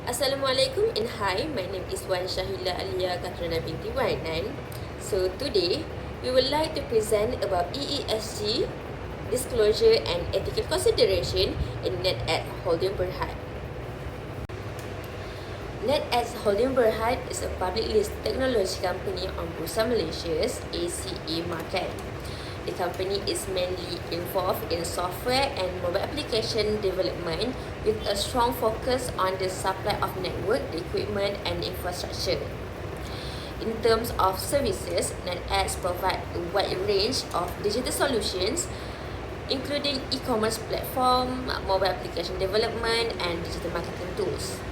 Assalamualaikum and hi, my name is Wan Shahila Alia Katrana binti Wainan. So today, we would like to present about EESG, disclosure and ethical consideration in NetEd Holding Berhad. NetEd Holding Berhad is a public listed technology company on Bursa Malaysia's ACE market. The company is mainly involved in software and mobile application development with a strong focus on the supply of network, equipment and infrastructure. In terms of services, NetEd provides a wide range of digital solutions including e-commerce platform, mobile application development and digital marketing tools.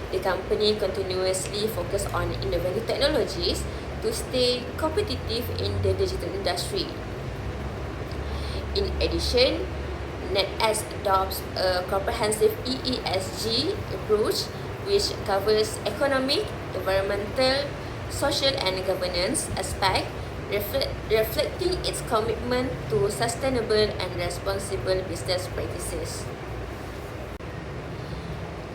The company continuously focuses on innovative technologies to stay competitive in the digital industry. In addition, NetEd adopts a comprehensive EESG approach which covers economic, environmental, social and governance aspects, reflecting its commitment to sustainable and responsible business practices.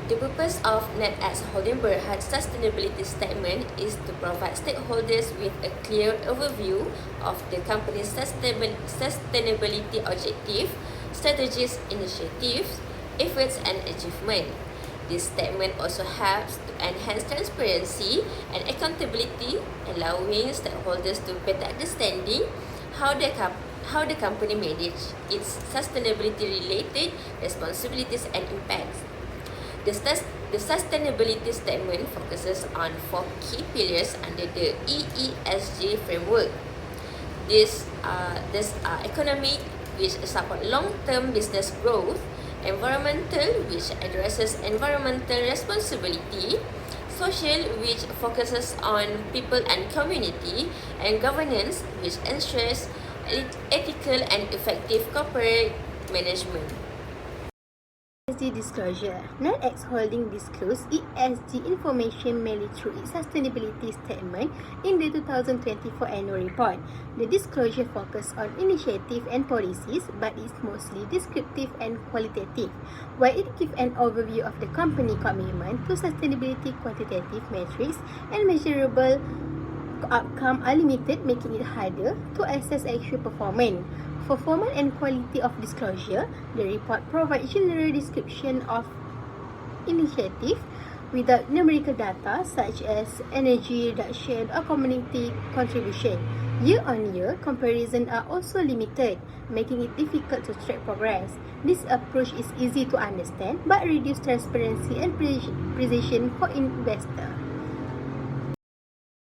The purpose of NetEd Holding Berhad's sustainability statement is to provide stakeholders with a clear overview of the company's sustainability objective, strategies, initiatives, efforts and achievements. This statement also helps to enhance transparency and accountability, allowing stakeholders to better understanding how the company manages its sustainability-related responsibilities and impacts. The sustainability statement focuses on 4 key pillars under the EESG framework. These are economic, which support long-term business growth, environmental, which addresses environmental responsibility, social, which focuses on people and community, and governance, which ensures ethical and effective corporate management. ESG disclosure. NetEd Holding disclosed ESG information mainly through its sustainability statement in the 2024 annual report. The disclosure focuses on initiatives and policies, but is mostly descriptive and qualitative, while it gives an overview of the company commitment to sustainability. Quantitative metrics and measurable outcomes are limited, making it harder to assess actual performance. For format and quality of disclosure, the report provides general description of initiative without numerical data such as energy reduction or community contribution. Year-on-year comparisons are also limited, making it difficult to track progress. This approach is easy to understand but reduces transparency and precision for investors.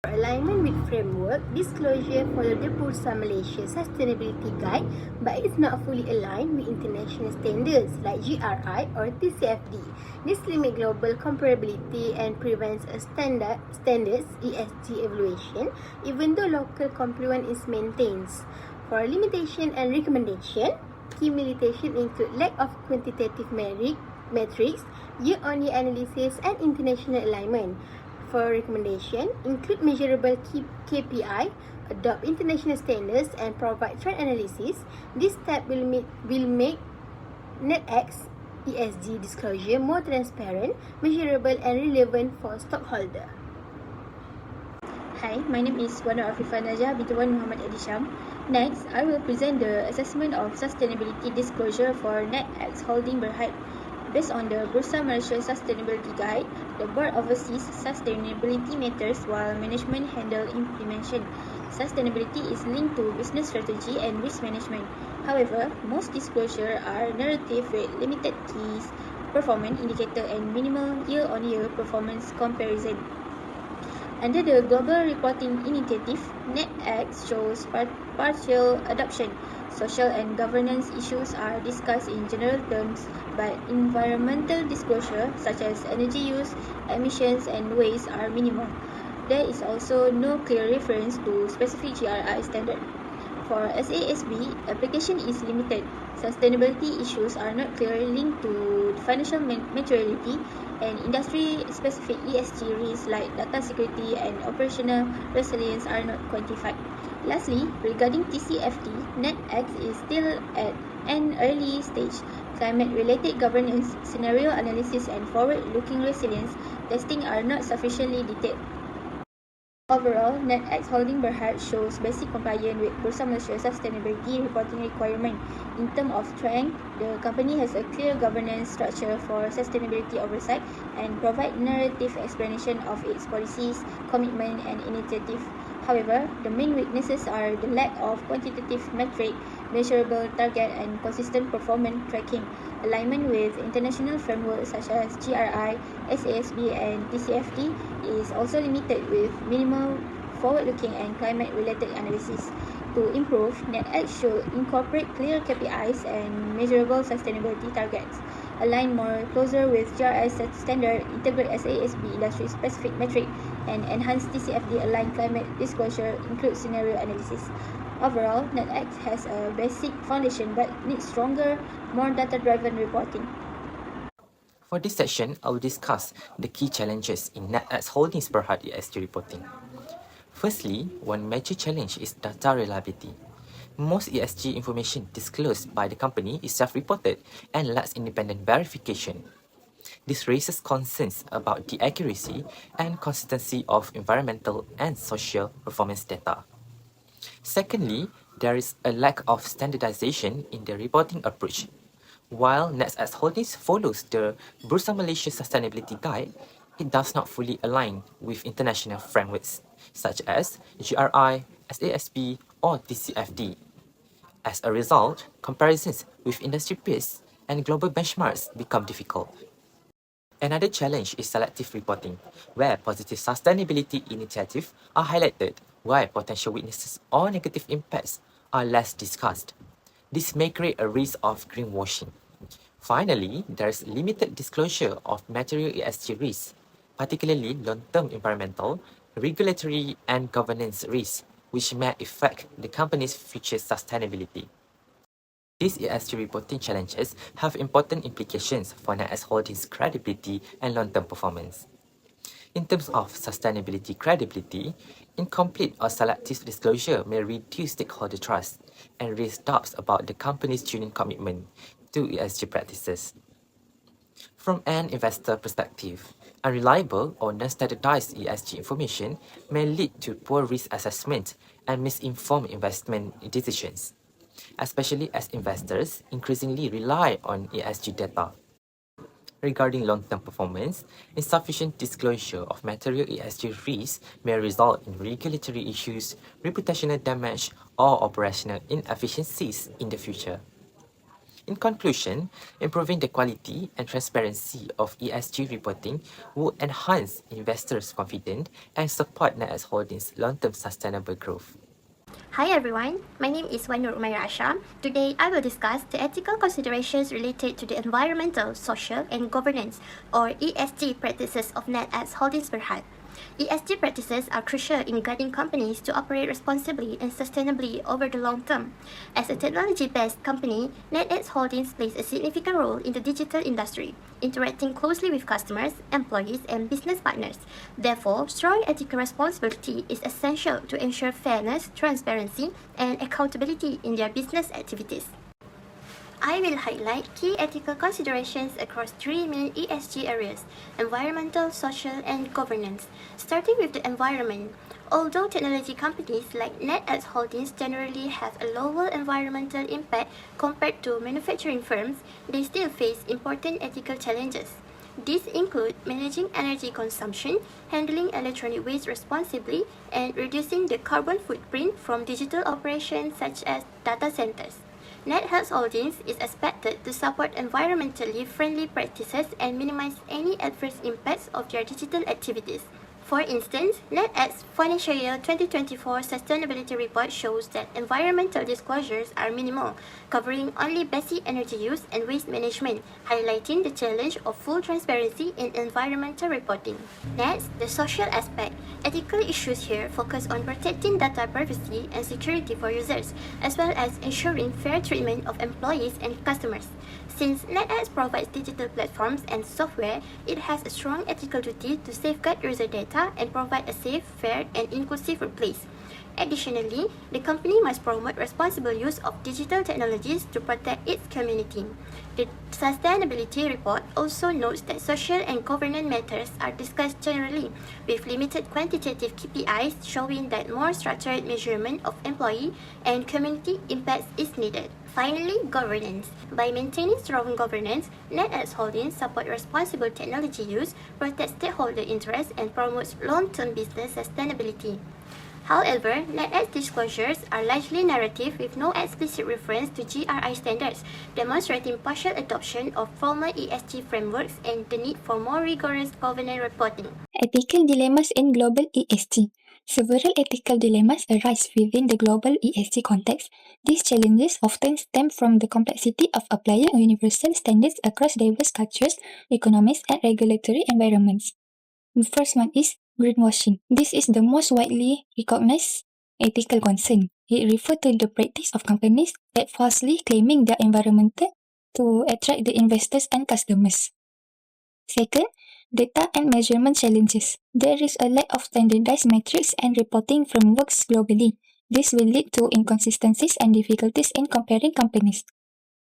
For alignment with framework, disclosure follows the Bursa Malaysia Sustainability Guide but is not fully aligned with international standards like GRI or TCFD. This limits global comparability and prevents a standards ESG evaluation even though local compliance is maintained. For limitation and recommendation, key limitations include lack of quantitative metrics, year-on-year analysis and international alignment. For recommendation, include measurable KPI, adopt international standards and provide trend analysis. This step will make NetEd's ESG disclosure more transparent, measurable and relevant for stockholders. Hi, my name is Wana Afifah Najah binti Wan Muhammad Adisham. Next, I will present the assessment of sustainability disclosure for NetEd Holding Berhad. Based on the Bursa Malaysia Sustainability Guide, the board oversees sustainability matters while management handle implementation. Sustainability is linked to business strategy and risk management. However, most disclosures are narrative with limited keys, performance indicator and minimal year-on-year performance comparison. Under the Global Reporting Initiative, NetEd shows partial adoption. Social and governance issues are discussed in general terms, but environmental disclosure such as energy use, emissions and waste are minimal. There is also no clear reference to specific GRI standard. For SASB, application is limited. Sustainability issues are not clearly linked to financial maturity, and industry-specific ESG risks like data security and operational resilience are not quantified. Lastly, regarding TCFD, NetEd is still at an early stage. climate-related governance, scenario analysis and forward-looking resilience testing are not sufficiently detailed. Overall, NetX Holding Berhad shows basic compliance with Bursa Malaysia sustainability reporting requirement. In terms of strength, the company has a clear governance structure for sustainability oversight and provide narrative explanation of its policies, commitment and initiative. However, the main weaknesses are the lack of quantitative metric, measurable target and consistent performance tracking. Alignment with international frameworks such as GRI, SASB and TCFD is also limited with minimal forward-looking and climate-related analysis. To improve, NetX should incorporate clear KPIs and measurable sustainability targets, align more closer with GRI standard, integrate SASB industry-specific metric, and enhance TCFD-aligned climate disclosure, include scenario analysis. Overall, NetX has a basic foundation but needs stronger, more data-driven reporting. For this section, I will discuss the key challenges in NetX Holdings Berhad ESG reporting. Firstly, one major challenge is data reliability. Most ESG information disclosed by the company is self-reported and lacks independent verification. This raises concerns about the accuracy and consistency of environmental and social performance data. Secondly, there is a lack of standardization in the reporting approach. While NetX Holdings follows the Bursa Malaysia Sustainability Guide, it does not fully align with international frameworks such as GRI, SASB, or TCFD. As a result, comparisons with industry peers and global benchmarks become difficult. Another challenge is selective reporting, where positive sustainability initiatives are highlighted, while potential weaknesses or negative impacts are less discussed. This may create a risk of greenwashing. Finally, there is limited disclosure of material ESG risks, particularly long-term environmental, regulatory, and governance risks, which may affect the company's future sustainability. These ESG reporting challenges have important implications for NetX Holdings' credibility and long-term performance. In terms of sustainability credibility, incomplete or selective disclosure may reduce stakeholder trust and raise doubts about the company's genuine commitment to ESG practices. From an investor perspective, unreliable or non-standardized ESG information may lead to poor risk assessment and misinformed investment decisions, especially as investors increasingly rely on ESG data. Regarding long-term performance, insufficient disclosure of material ESG risks may result in regulatory issues, reputational damage, or operational inefficiencies in the future. In conclusion, improving the quality and transparency of ESG reporting will enhance investors' confidence and support NetX Holdings' long-term sustainable growth. Hi everyone, my name is Wanur Umaira Asham. Today I will discuss the ethical considerations related to the environmental, social and governance or ESG practices of NetX Holdings Berhad. ESG practices are crucial in guiding companies to operate responsibly and sustainably over the long term. As a technology-based company, NetX Holdings plays a significant role in the digital industry, interacting closely with customers, employees, and business partners. Therefore, strong ethical responsibility is essential to ensure fairness, transparency, and accountability in their business activities. I will highlight key ethical considerations across three main ESG areas: environmental, social, and governance. Starting with the environment, although technology companies like NetX Holdings generally have a lower environmental impact compared to manufacturing firms, they still face important ethical challenges. These include managing energy consumption, handling electronic waste responsibly, and reducing the carbon footprint from digital operations such as data centers. NetX Holdings is expected to support environmentally friendly practices and minimize any adverse impacts of their digital activities. For instance, NetX Financial Year 2024 Sustainability Report shows that environmental disclosures are minimal, covering only basic energy use and waste management, highlighting the challenge of full transparency in environmental reporting. Next, the social aspect. Ethical issues here focus on protecting data privacy and security for users, as well as ensuring fair treatment of employees and customers. Since NetX provides digital platforms and software, it has a strong ethical duty to safeguard user data and provide a safe, fair, and inclusive workplace. Additionally, the company must promote responsible use of digital technologies to protect its community. The sustainability report also notes that social and governance matters are discussed generally, with limited quantitative KPIs showing that more structured measurement of employee and community impacts is needed. Finally, governance. By maintaining strong governance, NetX Holdings support responsible technology use, protects stakeholder interests, and promotes long-term business sustainability. However, NetX disclosures are largely narrative with no explicit reference to GRI standards, demonstrating partial adoption of formal ESG frameworks and the need for more rigorous governance reporting. Ethical dilemmas in global ESG. Several ethical dilemmas arise within the global ESG context. These challenges often stem from the complexity of applying universal standards across diverse cultures, economies, and regulatory environments. The first one is greenwashing. This is the most widely recognized ethical concern. It refers to the practice of companies that falsely claiming their environmental to attract the investors and customers. Second, data and measurement challenges. There is a lack of standardized metrics and reporting frameworks globally. This will lead to inconsistencies and difficulties in comparing companies.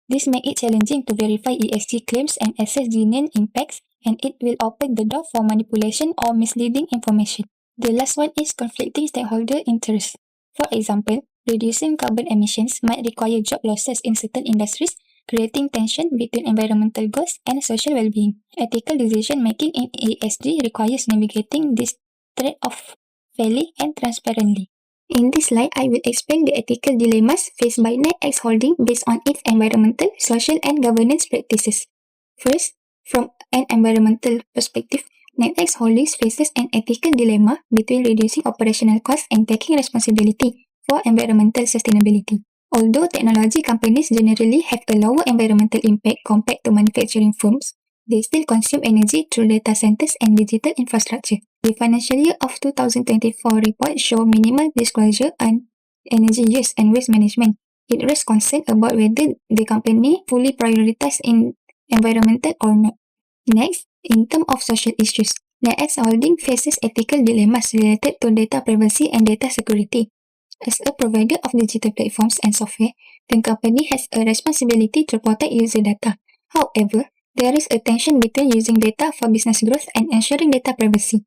This makes it challenging to verify ESG claims and assess genuine impacts, and it will open the door for manipulation or misleading information. The last one is conflicting stakeholder interests. For example, reducing carbon emissions might require job losses in certain industries, creating tension between environmental goals and social well-being. Ethical decision-making in ESG requires navigating this trade-off fairly and transparently. In this slide, I will explain the ethical dilemmas faced by NetX Holding based on its environmental, social, and governance practices. First, from an environmental perspective, NetX Holdings faces an ethical dilemma between reducing operational costs and taking responsibility for environmental sustainability. Although technology companies generally have a lower environmental impact compared to manufacturing firms, they still consume energy through data centers and digital infrastructure. The financial year of 2024 report shows minimal disclosure on energy use and waste management. It raises concern about whether the company fully prioritizes in environmental or not. Next, in terms of social issues, NetX Holding faces ethical dilemmas related to data privacy and data security. As a provider of digital platforms and software, the company has a responsibility to protect user data. However, there is a tension between using data for business growth and ensuring data privacy.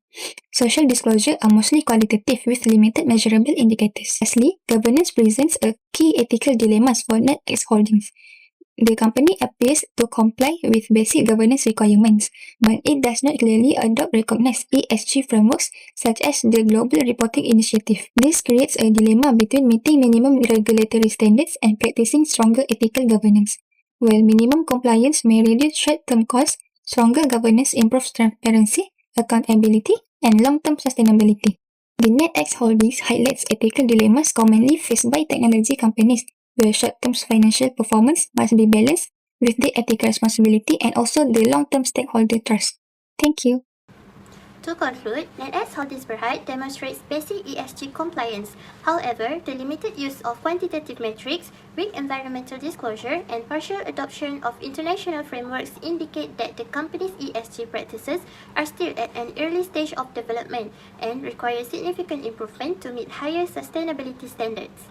Social disclosure are mostly qualitative with limited measurable indicators. Lastly, governance presents a key ethical dilemmas for NetX Holdings. The company appears to comply with basic governance requirements, but it does not clearly adopt recognized ESG frameworks such as the Global Reporting Initiative. This creates a dilemma between meeting minimum regulatory standards and practicing stronger ethical governance. While minimum compliance may reduce short-term costs, stronger governance improves transparency, accountability, and long-term sustainability. The NetX Holdings highlights ethical dilemmas commonly faced by technology companies, where short-term financial performance must be balanced with the ethical responsibility and also the long-term stakeholder trust. Thank you. To conclude, NetX Holdings Berhad demonstrates basic ESG compliance. However, the limited use of quantitative metrics, weak environmental disclosure, and partial adoption of international frameworks indicate that the company's ESG practices are still at an early stage of development and require significant improvement to meet higher sustainability standards.